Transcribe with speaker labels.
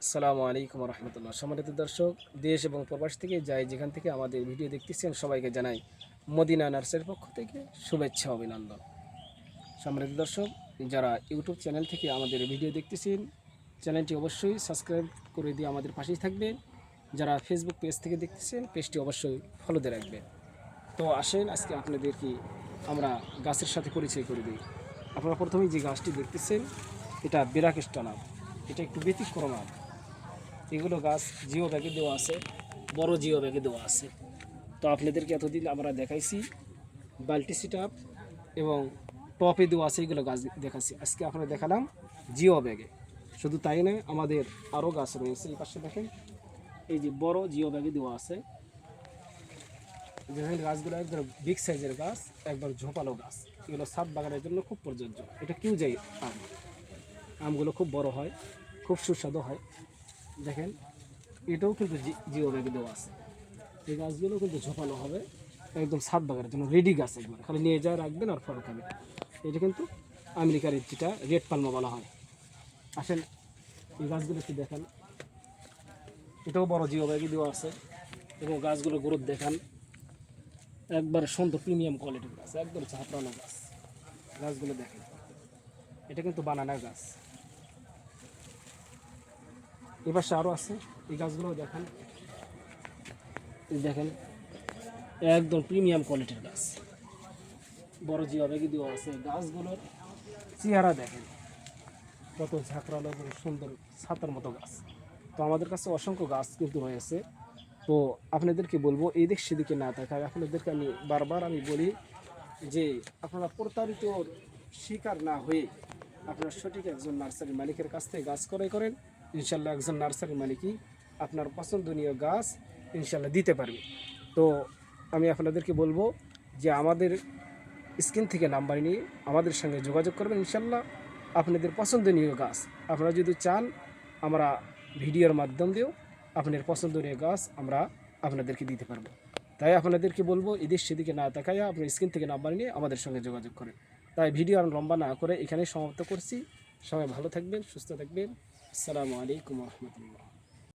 Speaker 1: আসসালামু আলাইকুম রহমতুল্লাহ। সম্মানিত দর্শক, দেশ এবং প্রবাস থেকে যাই যেখান থেকে আমাদের ভিডিও দেখতেছেন সবাইকে জানাই মদিনা নার্সের পক্ষ থেকে শুভেচ্ছা অভিনন্দন। সম্মানিত দর্শক, যারা ইউটিউব চ্যানেল থেকে আমাদের ভিডিও দেখতেছেন চ্যানেলটি অবশ্যই সাবস্ক্রাইব করে দিয়ে আমাদের পাশেই থাকবেন। যারা ফেসবুক পেজ থেকে দেখতেছেন পেজটি অবশ্যই ফলো দিয়ে রাখবেন। তো আসেন আজকে আপনাদেরকে আমরা গাছের সাথে পরিচয় করে দিই। আপনারা প্রথমেই যে গাছটি দেখতেছেন এটা বেরাকেস্টা নাম। এটা একটু ব্যতিক্রম আম। এগুলো গাছ জিও ব্যাগে দেওয়া আছে, বড় জিও ব্যাগে দেওয়া আছে। তো আপনাদেরকে এতদিন আমরা দেখাইছি বাল্টি সিটআপ এবং টপে দেওয়া আছে, এগুলো গাছ দেখাচ্ছি। আজকে আপনারা দেখালাম জিও ব্যাগে। শুধু তাই নয়, আমাদের আরও গাছ রয়েছে। এই পাশে দেখেন, এই যে বড় জিও ব্যাগে দেওয়া আছে। দেখেন গাছগুলো একবার বিগ সাইজের গাছ, একবার ঝোপালো গাছ। এগুলো ছাদ বাগানের জন্য খুব প্রযোজ্য। এটা কিউ যাই আম। আমগুলো খুব বড় হয়, খুব সুস্বাদু হয়। দেখেন এটাও কিন্তু জিও ব্যাগে দেওয়া আছে। এই গাছগুলো কিন্তু ঝোপানো হবে, একদম ছাদ বাগানের জন্য রেডি গাছ। একবার খালি নিয়ে যায় রাখবেন আর ফল খাবেন। এটা কিন্তু আমেরিকার যেটা রেড পালমা বলা হয়। আসেন এই গাছগুলো একটু দেখান। এটাও বড় জিও ব্যাগে দেওয়া আছে এবং গাছগুলো গ্রোথ দেখান। একবার সুন্দর প্রিমিয়াম কোয়ালিটির গাছ, একদম ঝাপড়ানো গাছ। গাছগুলো দেখেন, এটা কিন্তু বানানা গাছ। এবার আরও আছে, এই গাছগুলো দেখান। দেখেন একদম প্রিমিয়াম কোয়ালিটির গাছ, বড় জিও ব্যাগে দেওয়া আছে। গাছগুলোর চেহারা দেখেন কত ঝাঁকড়ালো এবং সুন্দর ছাতার মতো গাছ। তো আমাদের কাছে অসংখ্য গাছ কিন্তু রয়েছে। তো আপনাদেরকে বলবো এই দিক সেদিকে না তাকায়। আপনাদেরকে আমি বারবার বলি যে আপনারা প্রতারিত শিকার না হয়ে আপনারা সঠিক একজন নার্সারি মালিকের কাছ থেকে গাছ ক্রয় করেন। ইনশাল্লাহ একজন নার্সারি মালিকই আপনার পছন্দনীয় গাছ ইনশাল্লাহ দিতে পারবে। তো আমি আপনাদেরকে বলবো যে আমাদের স্ক্রিন থেকে নাম্বার নিয়ে আমাদের সঙ্গে যোগাযোগ করবেন। ইনশাল্লাহ আপনাদের পছন্দনীয় গাছ আপনারা যদি চান, আমরা ভিডিওর মাধ্যম দিয়েও আপনার পছন্দনীয় গাছ আমরা আপনাদেরকে দিতে পারবো। তাই আপনাদেরকে বলবো এদিক সেদিকে না তাকাইয়া আপনার স্ক্রিন থেকে নাম্বার নিয়ে আমাদের সঙ্গে যোগাযোগ করেন। তাই ভিডিও আর লম্বা না করে এখানেই সমাপ্ত করছি। সবাই ভালো থাকবেন, সুস্থ থাকবেন। আসসালামু আলাইকুম রহমতুল্লাহ।